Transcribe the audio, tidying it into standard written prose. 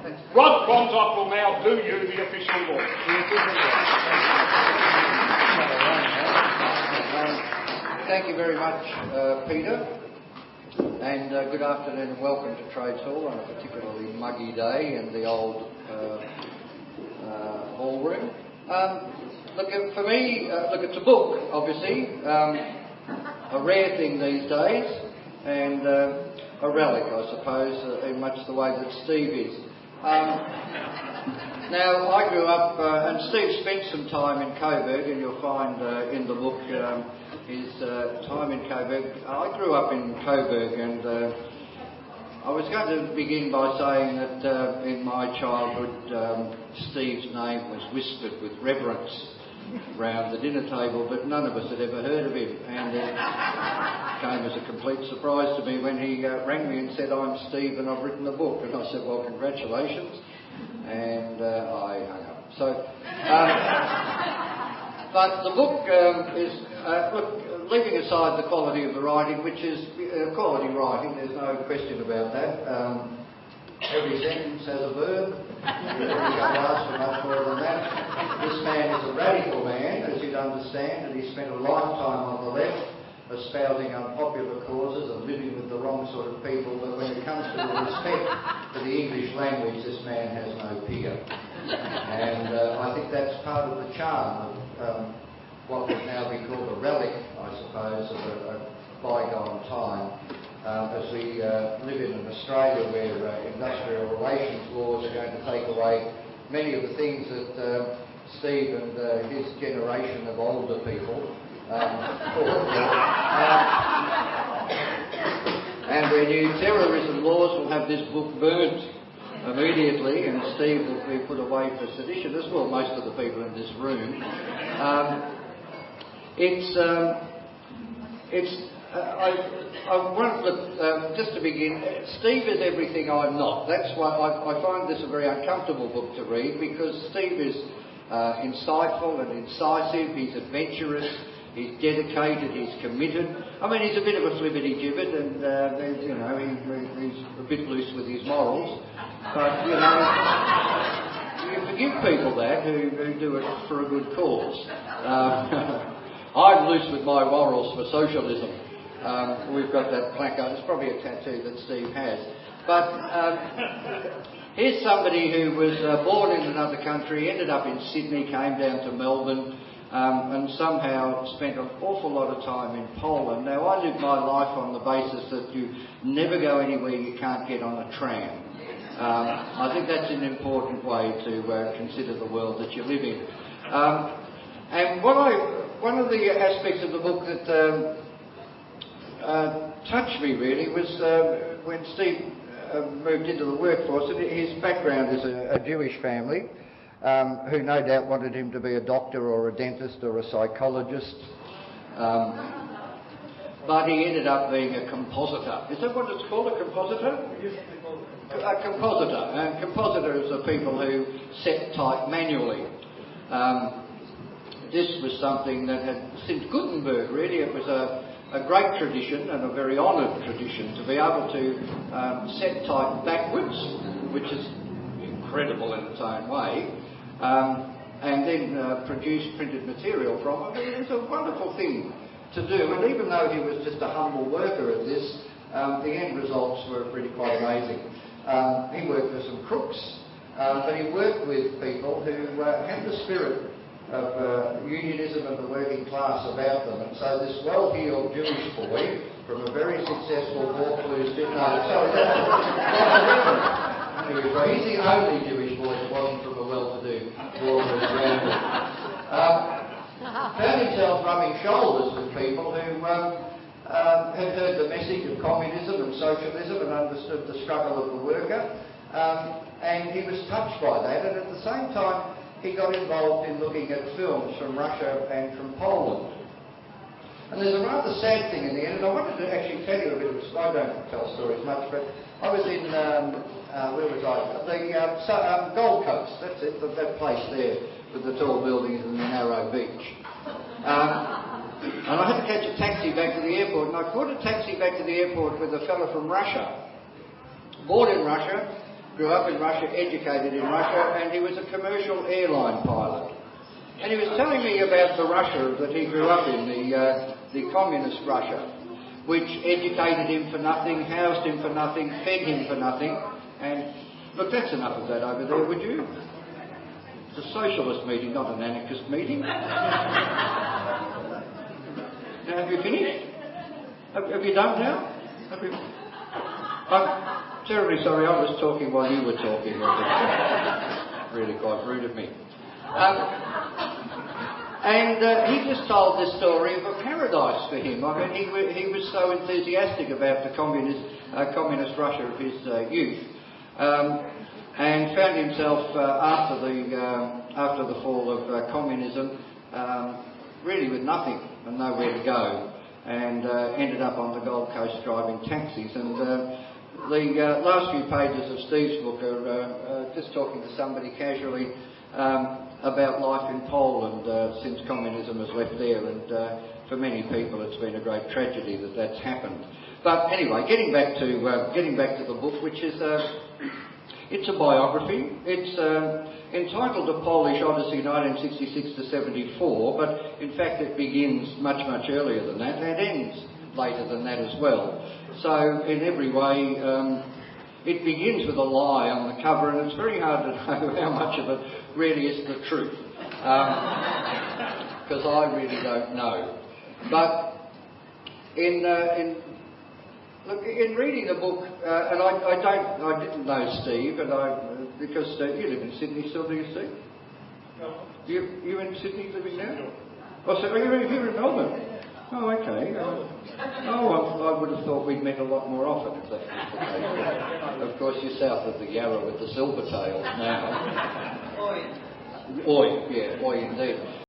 Rod Quantock will now do you the official walk. Thank you very much, Peter, and good afternoon and welcome to Trades Hall on a particularly muggy day in the old ballroom. Look, for me, it's a book, obviously, a rare thing these days, and a relic, I suppose, in much the way that Steve is. Now, I grew up, and Steve spent some time in Coburg, and you'll find in the book his time in Coburg. I grew up in Coburg, and I was going to begin by saying that in my childhood, Steve's name was whispered with reverence round the dinner table, but none of us had ever heard of him, and it came as a complete surprise to me when he rang me and said, "I'm Steve and I've written a book," and I said, "Well, congratulations," and I hung up. So, but the book is, leaving aside the quality of the writing, which is quality writing, there's no question about that. Every sentence has a verb. You don't ask for much more than that. This man is a radical man, as you'd understand, and he spent a lifetime on the left espousing unpopular causes and living with the wrong sort of people, but when it comes to the respect for the English language, this man has no peer. And I think that's part of the charm of what would now be called a relic, I suppose, of a bygone time. As we live in an Australia where industrial relations laws are going to take away many of the things that Steve and his generation of older people fought for. And where new terrorism laws will have this book burnt immediately, and Steve will be put away for sedition, as will most of the people in this room. I want to, just to begin, Steve is everything I'm not. That's why I find this a very uncomfortable book to read, because Steve is insightful and incisive, he's adventurous, he's dedicated, he's committed. I mean, he's a bit of a flibbity-gibbet, and, he's a bit loose with his morals. But, you forgive people that who do it for a good cause. I'm loose with my morals for socialism. We've got that placard. It's probably a tattoo that Steve has. But here's somebody who was born in another country, ended up in Sydney, came down to Melbourne, and somehow spent an awful lot of time in Poland. Now, I live my life on the basis that you never go anywhere you can't get on a tram. I think that's an important way to consider the world that you live in. And one of the aspects of the book that touched me really was when Steve moved into the workforce. His background is a Jewish family who no doubt wanted him to be a doctor or a dentist or a psychologist, but he ended up being a compositor. Is that what it's called, a compositor? A compositor. And compositors are people who set type manually. This was something that had, since Gutenberg really, it was a great tradition and a very honoured tradition to be able to set type backwards, which is incredible in its own way, and then produce printed material from it. It's a wonderful thing to do, and even though he was just a humble worker at this, the end results were really quite amazing. He worked for some crooks, but he worked with people who had the spirit of unionism and the working class about them. And so this well-heeled Jewish boy from a very successful Vaucluse... He's the only Jewish boy that wasn't from a well-to-do Vaucluse family. Found himself rubbing shoulders with people who had heard the message of communism and socialism and understood the struggle of the worker. And he was touched by that, and at the same time he got involved in looking at films from Russia and from Poland. And there's a rather sad thing in the end, and I wanted to actually tell you a bit of a story. I don't tell stories much, but I was in, where was I? The Gold Coast, that's it, that place there with the tall buildings and the narrow beach. And I had to catch a taxi back to the airport, and I caught a taxi back to the airport with a fellow from Russia. Born in Russia, grew up in Russia, educated in Russia, and he was a commercial airline pilot. And he was telling me about the Russia that he grew up in, the communist Russia, which educated him for nothing, housed him for nothing, fed him for nothing. And look, that's enough of that over there, would you? It's a socialist meeting, not an anarchist meeting. Now, have you finished? Have you done now? I'm terribly sorry, I was talking while you were talking. Really quite rude of me. He just told this story of a paradise for him. I mean, he was so enthusiastic about the communist Russia of his youth, and found himself after the fall of communism really with nothing and nowhere to go, and ended up on the Gold Coast driving taxis. And the last few pages of Steve's book are just talking to somebody casually about life in Poland since communism has left there, and for many people it's been a great tragedy that that's happened. But anyway, getting back to the book, which is it's a biography. It's entitled The Polish Odyssey 1966 to 74, but in fact it begins much earlier than that and ends later than that as well. So in every way, it begins with a lie on the cover, and it's very hard to know how much of it really is the truth, because I really don't know. But in reading the book, and I didn't know Steve, because you live in Sydney still, do you, Steve? No. You in Sydney living now? Oh, so you're here in Melbourne? Oh, okay. I would have thought we'd met a lot more often if that was the case. Of course, you're south of the Yarra with the silver tails now. Oi, yeah, oi indeed.